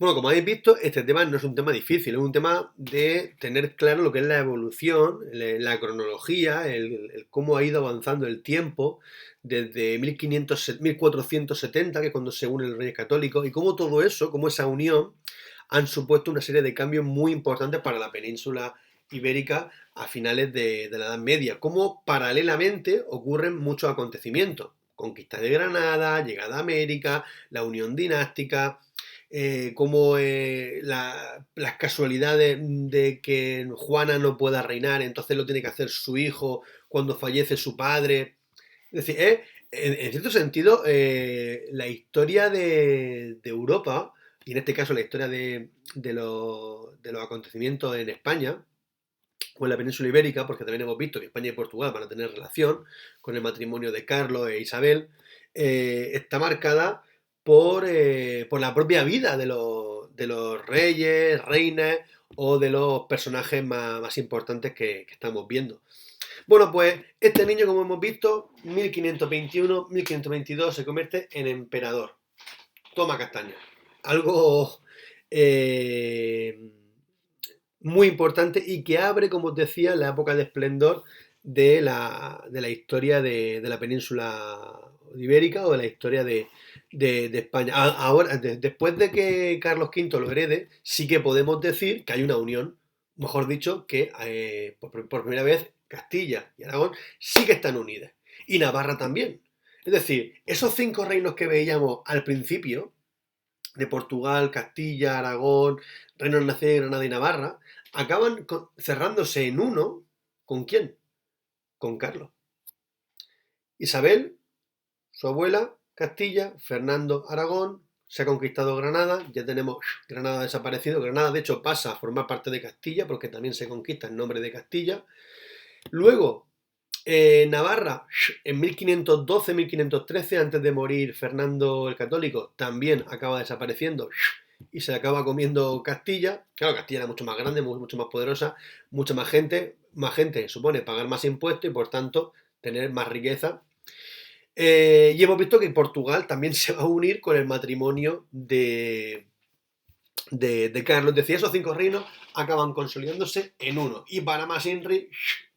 Bueno, como habéis visto, este tema no es un tema difícil, es un tema de tener claro lo que es la evolución, la cronología, el cómo ha ido avanzando el tiempo desde 1500, 1470, que es cuando se unen los reyes católicos, y cómo todo eso, cómo esa unión, han supuesto una serie de cambios muy importantes para la península ibérica a finales de la Edad Media, cómo paralelamente ocurren muchos acontecimientos. Conquista de Granada, llegada a América, la unión dinástica, como las casualidades de que Juana no pueda reinar, entonces lo tiene que hacer su hijo cuando fallece su padre. Es decir, en cierto sentido, la historia de Europa, y en este caso la historia de los acontecimientos en España, o en la península ibérica, porque también hemos visto que España y Portugal van a tener relación con el matrimonio de Carlos e Isabel, está marcada por la propia vida de los reyes, reinas o de los personajes más importantes que estamos viendo. Bueno, pues este niño, como hemos visto, 1521, 1522 se convierte en emperador. Toma castaña. Algo eh, muy importante y que abre, como os decía, la época de esplendor de la historia de la península ibérica o de la historia de España. Ahora, después de que Carlos V lo herede, sí que podemos decir que hay una unión, mejor dicho, que por primera vez Castilla y Aragón sí que están unidas. Y Navarra también. Es decir, esos 5 reinos que veíamos al principio, de Portugal, Castilla, Aragón, Reino de Nación, Granada y Navarra, acaban cerrándose en uno. ¿Con quién? Con Carlos. Isabel, su abuela, Castilla, Fernando, Aragón, se ha conquistado Granada, ya tenemos Granada desaparecido. Granada, de hecho, pasa a formar parte de Castilla, porque también se conquista en nombre de Castilla. Luego, Navarra, en 1512-1513, antes de morir Fernando el Católico, también acaba desapareciendo y se acaba comiendo Castilla. Claro, Castilla era mucho más grande, mucho más poderosa, mucha más gente supone pagar más impuestos y por tanto tener más riqueza. Y hemos visto que Portugal también se va a unir con el matrimonio de Carlos. Decía, esos 5 reinos acaban consolidándose en uno. Y para más Inri,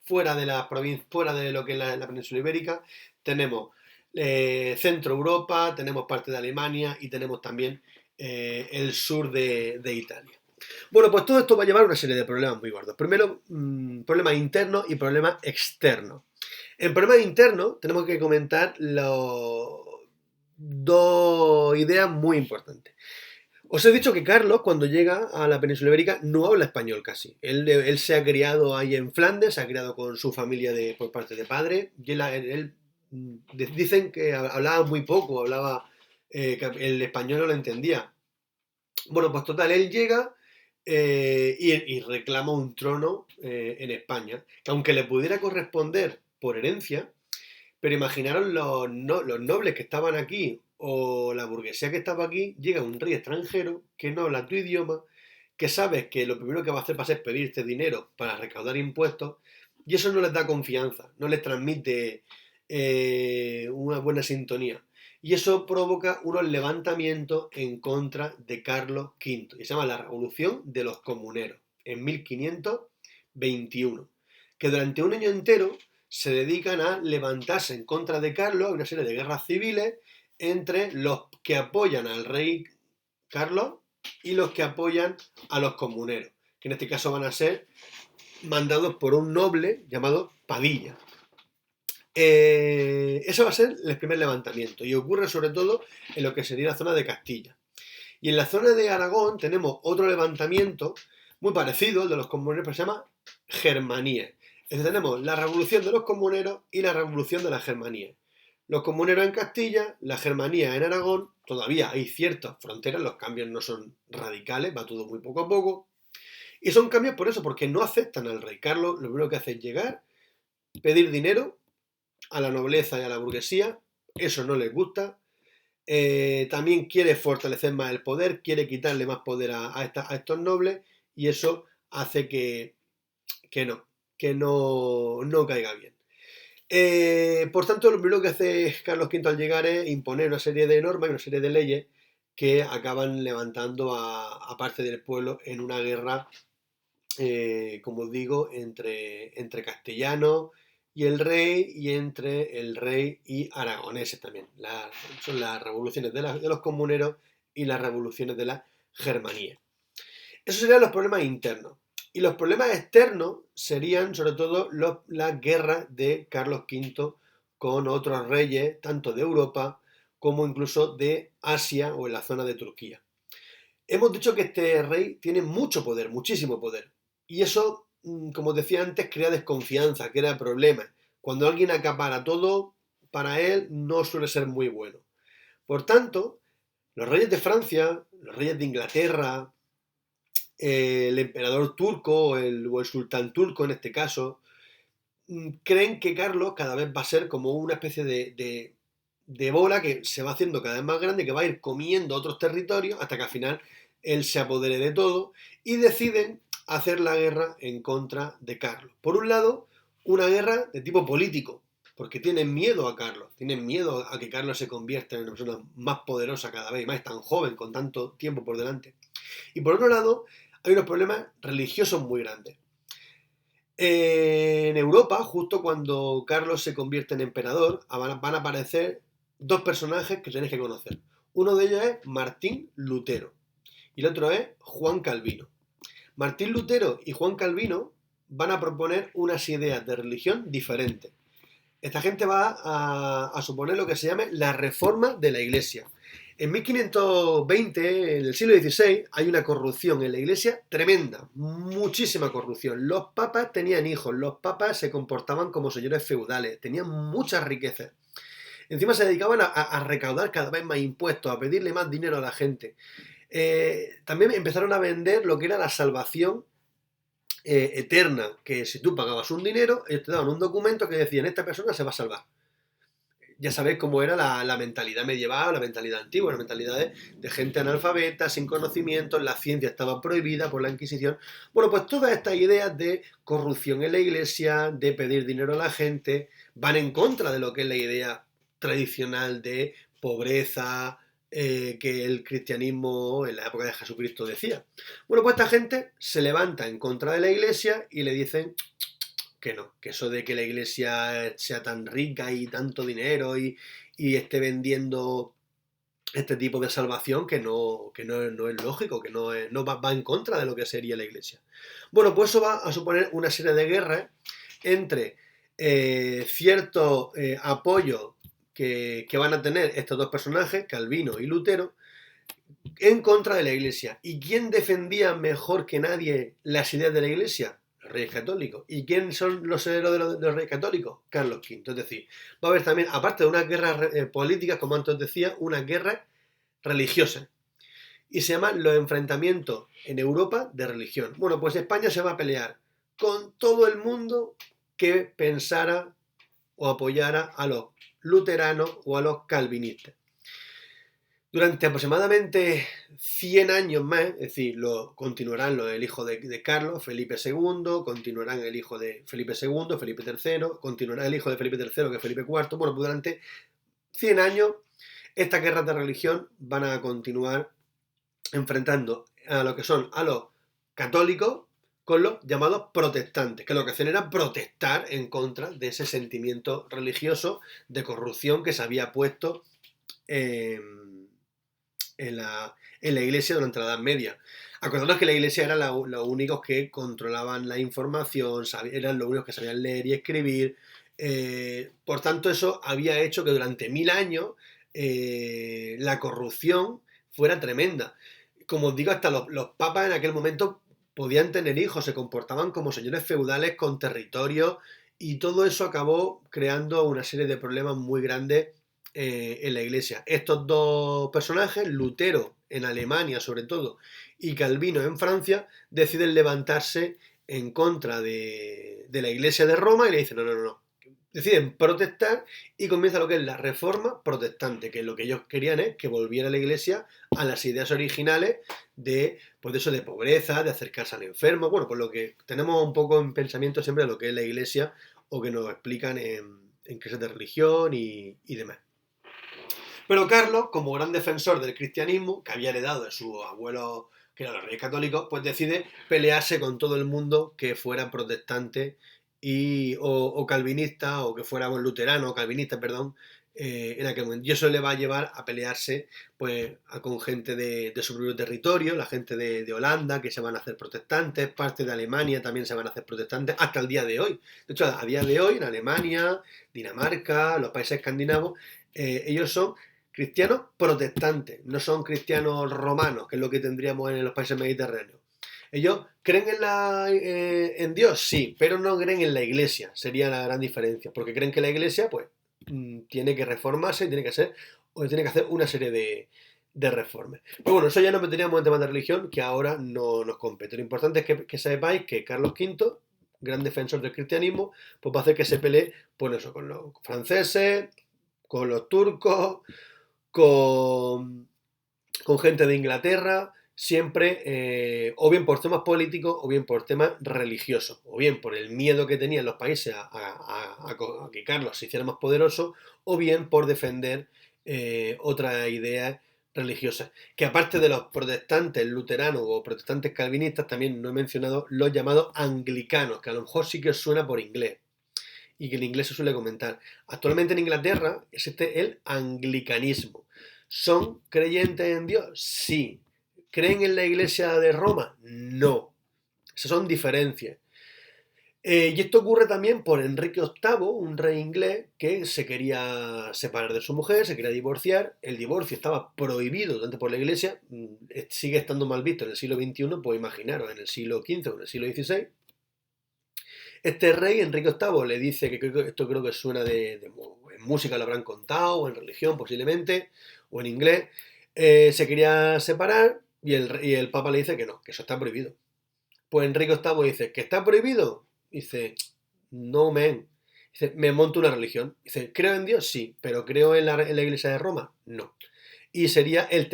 fuera de la provincia, fuera de lo que es la península ibérica, tenemos Centro Europa, tenemos parte de Alemania y tenemos también el sur de Italia. Bueno, pues todo esto va a llevar a una serie de problemas muy gordos. Primero, problemas internos y problemas externos. En problemas internos tenemos que comentar dos ideas muy importantes. Os he dicho que Carlos, cuando llega a la península ibérica, no habla español casi. Él se ha criado ahí en Flandes, se ha criado con su familia por parte de padre. Y dicen que hablaba muy poco, que el español no lo entendía. Bueno, pues total, él llega y reclama un trono en España, que aunque le pudiera corresponder por herencia, pero imaginaros los nobles que estaban aquí o la burguesía que estaba aquí, llega un rey extranjero que no habla tu idioma, que sabes que lo primero que va a hacer va a ser pedirte dinero para recaudar impuestos, y eso no les da confianza, no les transmite una buena sintonía. Y eso provoca unos levantamientos en contra de Carlos V, y se llama la Revolución de los Comuneros, en 1521, que durante un año entero se dedican a levantarse en contra de Carlos, una serie de guerras civiles entre los que apoyan al rey Carlos y los que apoyan a los comuneros, que en este caso van a ser mandados por un noble llamado Padilla. Eso va a ser el primer levantamiento y ocurre sobre todo en lo que sería la zona de Castilla. Y en la zona de Aragón tenemos otro levantamiento muy parecido al de los comuneros, pero se llama Germanía. Entonces tenemos la revolución de los comuneros y la revolución de la Germanía. Los comuneros en Castilla, la Germanía en Aragón. Todavía hay ciertas fronteras, los cambios no son radicales, va todo muy poco a poco. Y son cambios por eso, porque no aceptan al rey Carlos. Lo primero que hace es llegar, pedir dinero a la nobleza y a la burguesía. Eso no les gusta. También quiere fortalecer más el poder, quiere quitarle más poder a estos nobles, y eso hace que no caiga bien. Por tanto, lo primero que hace Carlos V al llegar es imponer una serie de normas y una serie de leyes que acaban levantando a parte del pueblo en una guerra, como os digo, entre castellanos y entre el rey y aragoneses también. Son las revoluciones de los comuneros y las revoluciones de la Germanía. Esos serían los problemas internos. Y los problemas externos serían sobre todo las guerras de Carlos V con otros reyes, tanto de Europa como incluso de Asia o en la zona de Turquía. Hemos dicho que este rey tiene mucho poder, muchísimo poder. Y eso, como decía antes, crea desconfianza, crea problemas. Cuando alguien acapara todo, para él no suele ser muy bueno. Por tanto, los reyes de Francia, los reyes de Inglaterra, el emperador turco o el sultán turco en este caso, creen que Carlos cada vez va a ser como una especie de bola que se va haciendo cada vez más grande, que va a ir comiendo otros territorios hasta que al final él se apodere de todo y deciden hacer la guerra en contra de Carlos. Por un lado, una guerra de tipo político, porque tienen miedo a Carlos, tienen miedo a que Carlos se convierta en una persona más poderosa cada vez, más tan joven, con tanto tiempo por delante. Y por otro lado, hay unos problemas religiosos muy grandes. En Europa, justo cuando Carlos se convierte en emperador, van a aparecer dos personajes que tenéis que conocer. Uno de ellos es Martín Lutero y el otro es Juan Calvino. Martín Lutero y Juan Calvino van a proponer unas ideas de religión diferentes. Esta gente va a suponer lo que se llame la reforma de la Iglesia. En 1520, en el siglo XVI, hay una corrupción en la Iglesia tremenda, muchísima corrupción. Los papas tenían hijos, los papas se comportaban como señores feudales, tenían muchas riquezas. Encima se dedicaban a recaudar cada vez más impuestos, a pedirle más dinero a la gente. También empezaron a vender lo que era la salvación eterna, que si tú pagabas un dinero, ellos te daban un documento que decían, esta persona se va a salvar. Ya sabéis cómo era la mentalidad medieval, la mentalidad antigua, la mentalidad de gente analfabeta, sin conocimientos, la ciencia estaba prohibida por la Inquisición. Bueno, pues todas estas ideas de corrupción en la Iglesia, de pedir dinero a la gente, van en contra de lo que es la idea tradicional de pobreza, que el cristianismo en la época de Jesucristo decía. Bueno, pues esta gente se levanta en contra de la Iglesia y le dicen que no, que eso de que la Iglesia sea tan rica y tanto dinero y esté vendiendo este tipo de salvación no es lógico, que no va en contra de lo que sería la Iglesia. Bueno, pues eso va a suponer una serie de guerras entre cierto apoyo que van a tener estos dos personajes, Calvino y Lutero, en contra de la Iglesia. ¿Y quién defendía mejor que nadie las ideas de la Iglesia? Los reyes católicos. ¿Y quién son los herederos de los reyes católicos? Carlos V. Es decir, va a haber también, aparte de unas guerras políticas, como antes decía, unas guerras religiosas. Y se llaman los enfrentamientos en Europa de religión. Bueno, pues España se va a pelear con todo el mundo que pensara o apoyara a los luteranos o a los calvinistas. Durante aproximadamente 100 años más, es decir, continuarán el hijo de Carlos, Felipe II, continuarán el hijo de Felipe II, Felipe III, continuará el hijo de Felipe III, que es Felipe IV. Bueno, pues durante 100 años estas guerras de religión van a continuar enfrentando a lo que son a los católicos con los llamados protestantes, que lo que hacen era protestar en contra de ese sentimiento religioso de corrupción que se había puesto en la Iglesia durante la Edad Media. Acordaros que la Iglesia era los únicos que controlaban la información, eran los únicos que sabían leer y escribir. Por tanto, eso había hecho que durante 1000 años la corrupción fuera tremenda. Como os digo, hasta los papas en aquel momento podían tener hijos, se comportaban como señores feudales con territorio y todo eso acabó creando una serie de problemas muy grandes en la Iglesia. Estos dos personajes, Lutero en Alemania sobre todo y Calvino en Francia, deciden levantarse en contra de la Iglesia de Roma y le dicen no. Deciden protestar y comienza lo que es la reforma protestante, que lo que ellos querían es que volviera la Iglesia a las ideas originales de, pues eso, de pobreza, de acercarse al enfermo, bueno, pues lo que tenemos un poco en pensamiento siempre de lo que es la Iglesia o que nos explican en clases de religión y demás. Pero Carlos, como gran defensor del cristianismo, que había heredado de sus abuelos, que eran los reyes católicos, pues decide pelearse con todo el mundo que fuera protestante o calvinista, o que fuera luterano o calvinista, perdón, en aquel momento. Y eso le va a llevar a pelearse pues, con gente de su propio territorio, la gente de Holanda, que se van a hacer protestantes, parte de Alemania también se van a hacer protestantes, hasta el día de hoy. De hecho, a día de hoy, en Alemania, Dinamarca, los países escandinavos, ellos son cristianos protestantes, no son cristianos romanos, que es lo que tendríamos en los países mediterráneos. Ellos creen en Dios, sí, pero no creen en la iglesia, sería la gran diferencia, porque creen que la iglesia, pues, tiene que reformarse y tiene que hacer una serie de reformas. Pero bueno, eso ya nos meteríamos en temas de religión que ahora no nos compete. Lo importante es que sepáis que Carlos V, gran defensor del cristianismo, pues va a hacer que se pelee, pues eso, con los franceses, con los turcos, con, con gente de Inglaterra, siempre o bien por temas políticos o bien por temas religiosos, o bien por el miedo que tenían los países a que Carlos se hiciera más poderoso, o bien por defender otras ideas religiosas. Que aparte de los protestantes luteranos o protestantes calvinistas, también no he mencionado los llamados anglicanos, que a lo mejor sí que os suena por inglés y que en inglés se suele comentar. Actualmente en Inglaterra existe el anglicanismo. ¿Son creyentes en Dios? Sí. ¿Creen en la Iglesia de Roma? No. Esas son diferencias. Y esto ocurre también por Enrique VIII, un rey inglés que se quería separar de su mujer, se quería divorciar. El divorcio estaba prohibido tanto por la Iglesia, sigue estando mal visto en el siglo XXI, pues imaginaros, en el siglo XV o en el siglo XVI. Este rey, Enrique VIII, le dice esto creo que suena en música lo habrán contado, o en religión posiblemente, o en inglés, se quería separar y el Papa le dice que no, que eso está prohibido. Pues Enrique VIII dice, ¿que está prohibido? Dice, no, men. Dice, me monto una religión. Dice, ¿creo en Dios? Sí, pero ¿creo en la Iglesia de Roma? No. Y sería la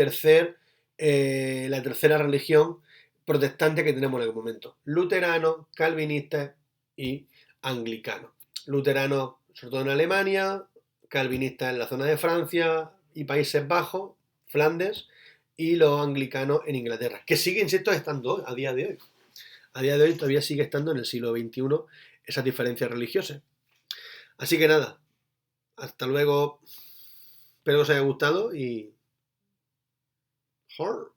tercera religión protestante que tenemos en el momento. Luterano, calvinista y anglicano. Luterano, sobre todo en Alemania, calvinista en la zona de Francia y Países Bajos, Flandes, y los anglicanos en Inglaterra, que siguen estando a día de hoy. A día de hoy todavía sigue estando en el siglo XXI esas diferencias religiosas. Así que nada, hasta luego. Espero que os haya gustado y... ¡Jor!